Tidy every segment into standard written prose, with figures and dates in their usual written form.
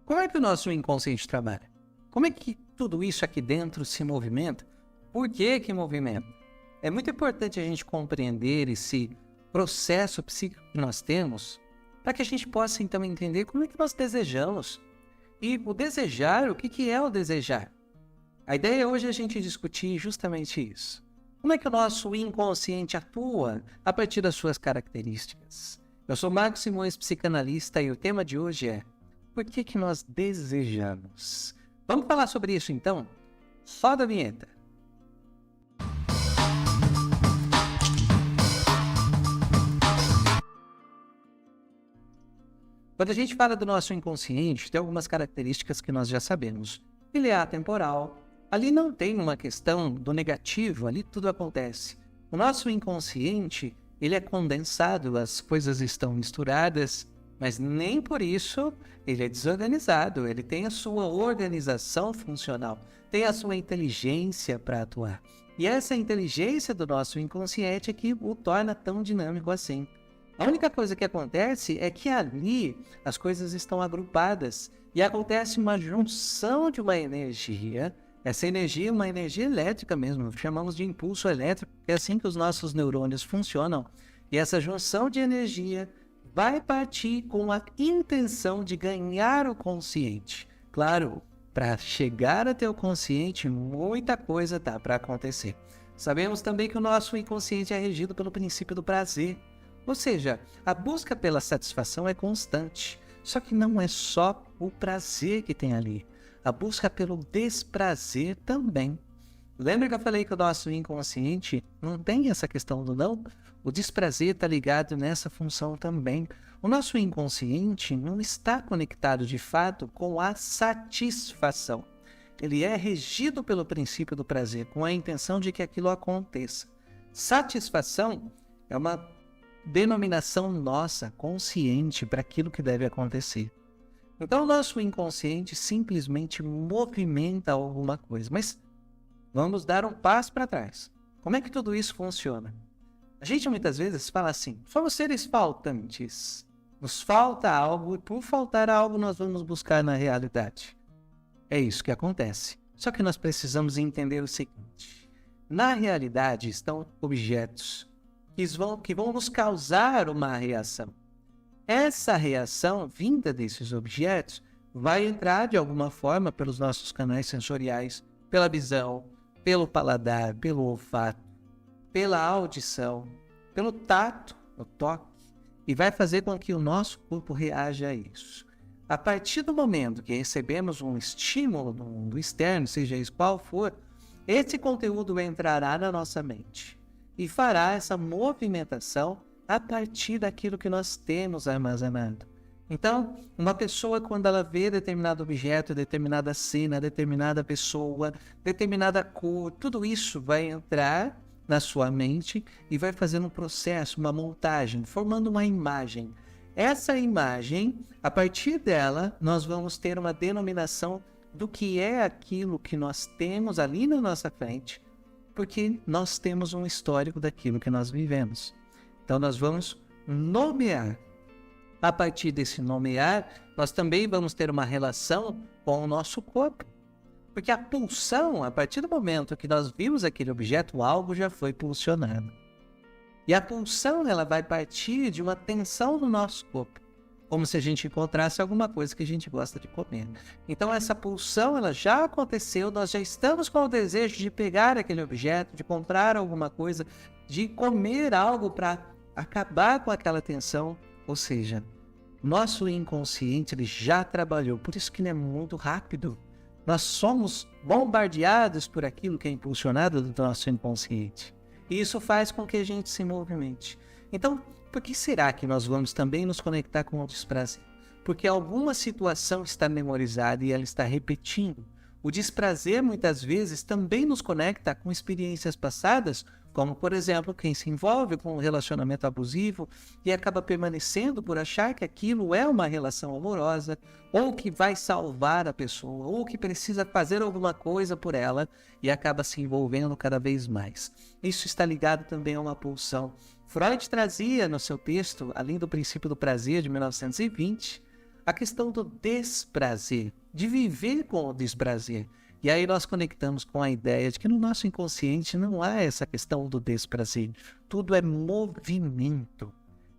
Como é que o nosso inconsciente trabalha? Como é que tudo isso aqui dentro se movimenta? Por que movimenta? É muito importante a gente compreender esse processo psíquico que nós temos para que a gente possa então entender como é que nós desejamos. E o desejar, o que é o desejar? A ideia hoje é a gente discutir justamente isso. Como é que o nosso inconsciente atua a partir das suas características? Eu sou Marcos Simões, psicanalista, e o tema de hoje é: por que nós desejamos? Vamos falar sobre isso então? Roda a vinheta. Quando a gente fala do nosso inconsciente, tem algumas características que nós já sabemos. Ele é atemporal. Ali não tem uma questão do negativo, ali tudo acontece. O nosso inconsciente, ele é condensado, as coisas estão misturadas, mas nem por isso ele é desorganizado. Ele tem a sua organização funcional, tem a sua inteligência para atuar. E essa inteligência do nosso inconsciente é que o torna tão dinâmico assim. A única coisa que acontece é que ali as coisas estão agrupadas e acontece uma junção de uma energia. Essa energia é uma energia elétrica mesmo, chamamos de impulso elétrico, é assim que os nossos neurônios funcionam. E essa junção de energia vai partir com a intenção de ganhar o consciente. Claro, para chegar até o consciente, muita coisa tá para acontecer. Sabemos também que o nosso inconsciente é regido pelo princípio do prazer. Ou seja, a busca pela satisfação é constante. Só que não é só o prazer que tem ali. A busca pelo desprazer também. Lembra que eu falei que o nosso inconsciente não tem essa questão do não? O desprazer está ligado nessa função também. O nosso inconsciente não está conectado de fato com a satisfação. Ele é regido pelo princípio do prazer, com a intenção de que aquilo aconteça. Satisfação é uma denominação nossa, consciente, para aquilo que deve acontecer. Então, o nosso inconsciente simplesmente movimenta alguma coisa. Mas vamos dar um passo para trás. Como é que tudo isso funciona? A gente muitas vezes fala assim: somos seres faltantes. Nos falta algo e por faltar algo nós vamos buscar na realidade. É isso que acontece. Só que nós precisamos entender o seguinte: na realidade estão objetos que vão nos causar uma reação. Essa reação vinda desses objetos vai entrar de alguma forma pelos nossos canais sensoriais, pela visão, pelo paladar, pelo olfato, pela audição, pelo tato, o toque, e vai fazer com que o nosso corpo reaja a isso. A partir do momento que recebemos um estímulo do mundo externo, seja isso qual for, esse conteúdo entrará na nossa mente e fará essa movimentação a partir daquilo que nós temos armazenado. Então, uma pessoa, quando ela vê determinado objeto, determinada cena, determinada pessoa, determinada cor, tudo isso vai entrar na sua mente e vai fazendo um processo, uma montagem, formando uma imagem. Essa imagem, a partir dela, nós vamos ter uma denominação do que é aquilo que nós temos ali na nossa frente, porque nós temos um histórico daquilo que nós vivemos. Então nós vamos nomear. A partir desse nomear, nós também vamos ter uma relação com o nosso corpo. Porque a pulsão, a partir do momento que nós vimos aquele objeto, algo já foi pulsionado. E a pulsão, ela vai partir de uma tensão no nosso corpo, como se a gente encontrasse alguma coisa que a gente gosta de comer. Então essa pulsão, ela já aconteceu, nós já estamos com o desejo de pegar aquele objeto, de comprar alguma coisa, de comer algo para acabar com aquela tensão. Ou seja, nosso inconsciente, ele já trabalhou, por isso que ele é muito rápido. Nós somos bombardeados por aquilo que é impulsionado do nosso inconsciente. E isso faz com que a gente se movimente. Então, por que será que nós vamos também nos conectar com o desprazer? Porque alguma situação está memorizada e ela está repetindo. O desprazer, muitas vezes, também nos conecta com experiências passadas, como, por exemplo, quem se envolve com um relacionamento abusivo e acaba permanecendo por achar que aquilo é uma relação amorosa, ou que vai salvar a pessoa, ou que precisa fazer alguma coisa por ela e acaba se envolvendo cada vez mais. Isso está ligado também a uma pulsão. Freud trazia no seu texto, além do princípio do prazer de 1920, a questão do desprazer, de viver com o desprazer. E aí nós conectamos com a ideia de que no nosso inconsciente não há essa questão do desprazer. Tudo é movimento,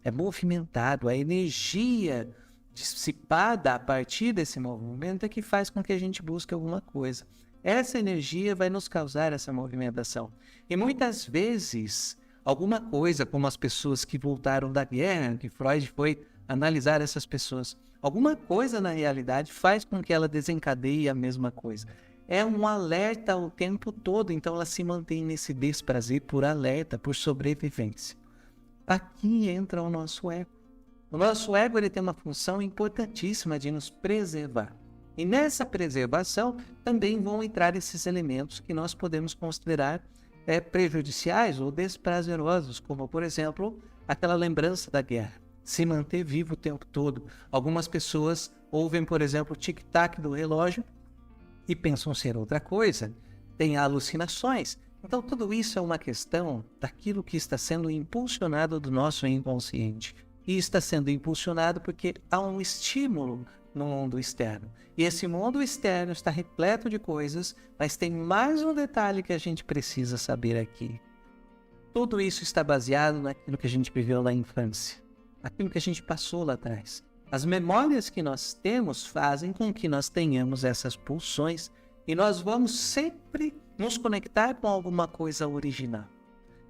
é movimentado. A energia dissipada a partir desse movimento é que faz com que a gente busque alguma coisa. Essa energia vai nos causar essa movimentação. E muitas vezes, alguma coisa, como as pessoas que voltaram da guerra, que Freud foi analisar essas pessoas, alguma coisa na realidade faz com que ela desencadeie a mesma coisa. É um alerta o tempo todo, então ela se mantém nesse desprazer por alerta, por sobrevivência. Aqui entra o nosso ego. O nosso ego ele tem uma função importantíssima de nos preservar. E nessa preservação também vão entrar esses elementos que nós podemos considerar prejudiciais ou desprazerosos, como, por exemplo, aquela lembrança da guerra, se manter vivo o tempo todo. Algumas pessoas ouvem, por exemplo, o tic-tac do relógio e pensam ser outra coisa, têm alucinações. Então, tudo isso é uma questão daquilo que está sendo impulsionado do nosso inconsciente. E está sendo impulsionado porque há um estímulo no mundo externo. E esse mundo externo está repleto de coisas, mas tem mais um detalhe que a gente precisa saber aqui. Tudo isso está baseado naquilo que a gente viveu na infância, aquilo que a gente passou lá atrás. As memórias que nós temos fazem com que nós tenhamos essas pulsões e nós vamos sempre nos conectar com alguma coisa original.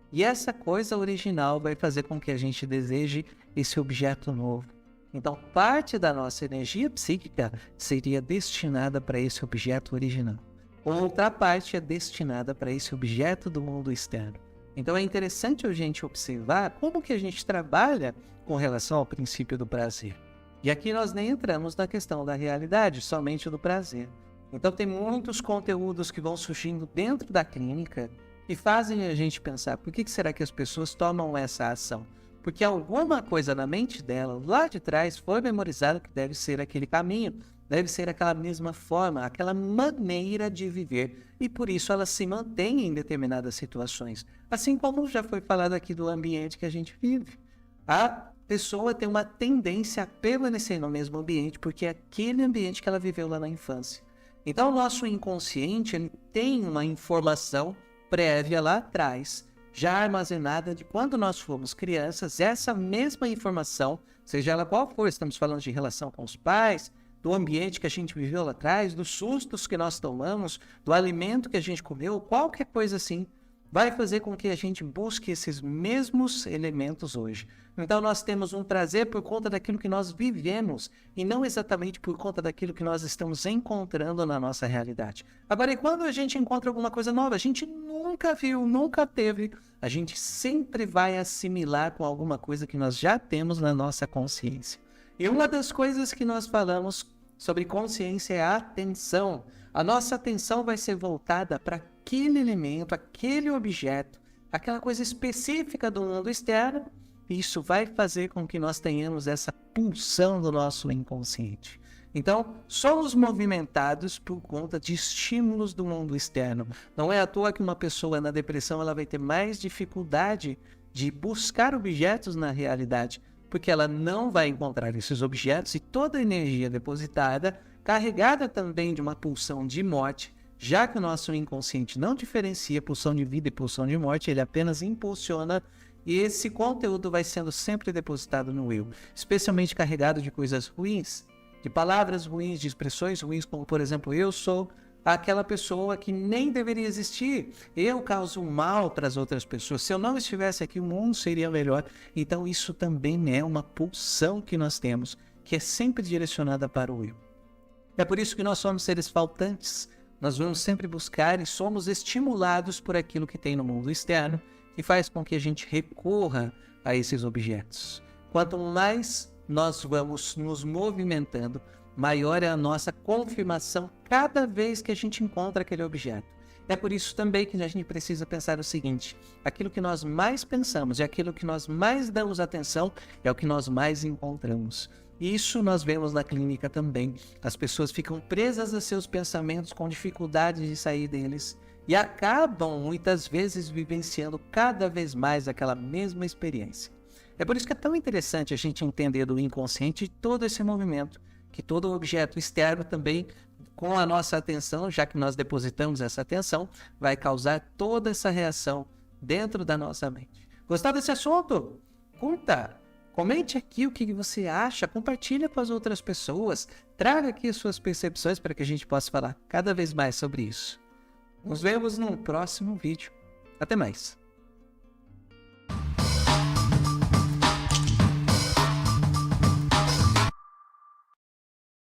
E essa coisa original vai fazer com que a gente deseje esse objeto novo. Então, parte da nossa energia psíquica seria destinada para esse objeto original. Outra parte é destinada para esse objeto do mundo externo. Então, é interessante a gente observar como que a gente trabalha com relação ao princípio do prazer. E aqui nós nem entramos na questão da realidade, somente do prazer. Então, tem muitos conteúdos que vão surgindo dentro da clínica e fazem a gente pensar, por que será que as pessoas tomam essa ação? Porque alguma coisa na mente dela, lá de trás, foi memorizada que deve ser aquele caminho, deve ser aquela mesma forma, aquela maneira de viver. E por isso ela se mantém em determinadas situações. Assim como já foi falado aqui do ambiente que a gente vive. A pessoa tem uma tendência a permanecer no mesmo ambiente, porque é aquele ambiente que ela viveu lá na infância. Então o nosso inconsciente ele tem uma informação prévia lá atrás, já armazenada de quando nós fomos crianças, essa mesma informação, seja ela qual for, estamos falando de relação com os pais, do ambiente que a gente viveu lá atrás, dos sustos que nós tomamos, do alimento que a gente comeu, qualquer coisa assim, vai fazer com que a gente busque esses mesmos elementos hoje. Então nós temos um prazer por conta daquilo que nós vivemos e não exatamente por conta daquilo que nós estamos encontrando na nossa realidade. Agora, e quando a gente encontra alguma coisa nova, a gente nunca viu, nunca teve, a gente sempre vai assimilar com alguma coisa que nós já temos na nossa consciência. E uma das coisas que nós falamos sobre consciência é a atenção. A nossa atenção vai ser voltada para aquele elemento, aquele objeto, aquela coisa específica do mundo externo. E isso vai fazer com que nós tenhamos essa pulsão do nosso inconsciente. Então, somos movimentados por conta de estímulos do mundo externo. Não é à toa que uma pessoa na depressão ela vai ter mais dificuldade de buscar objetos na realidade, porque ela não vai encontrar esses objetos e toda a energia depositada, carregada também de uma pulsão de morte, já que o nosso inconsciente não diferencia pulsão de vida e pulsão de morte, ele apenas impulsiona. E esse conteúdo vai sendo sempre depositado no eu, especialmente carregado de coisas ruins, de palavras ruins, de expressões ruins, como, por exemplo, eu sou aquela pessoa que nem deveria existir. Eu causo mal para as outras pessoas. Se eu não estivesse aqui, o mundo seria melhor. Então, isso também é uma pulsão que nós temos, que é sempre direcionada para o eu. É por isso que nós somos seres faltantes. Nós vamos sempre buscar e somos estimulados por aquilo que tem no mundo externo, que faz com que a gente recorra a esses objetos. Quanto mais nós vamos nos movimentando, maior é a nossa confirmação cada vez que a gente encontra aquele objeto. É por isso também que a gente precisa pensar o seguinte: aquilo que nós mais pensamos e aquilo que nós mais damos atenção é o que nós mais encontramos. Isso nós vemos na clínica também. As pessoas ficam presas a seus pensamentos com dificuldade de sair deles e acabam muitas vezes vivenciando cada vez mais aquela mesma experiência. É por isso que é tão interessante a gente entender do inconsciente todo esse movimento que todo objeto externo também, com a nossa atenção, já que nós depositamos essa atenção, vai causar toda essa reação dentro da nossa mente. Gostar desse assunto? Curta! Comente aqui o que você acha, compartilha com as outras pessoas, traga aqui as suas percepções para que a gente possa falar cada vez mais sobre isso. Nos vemos no próximo vídeo. Até mais!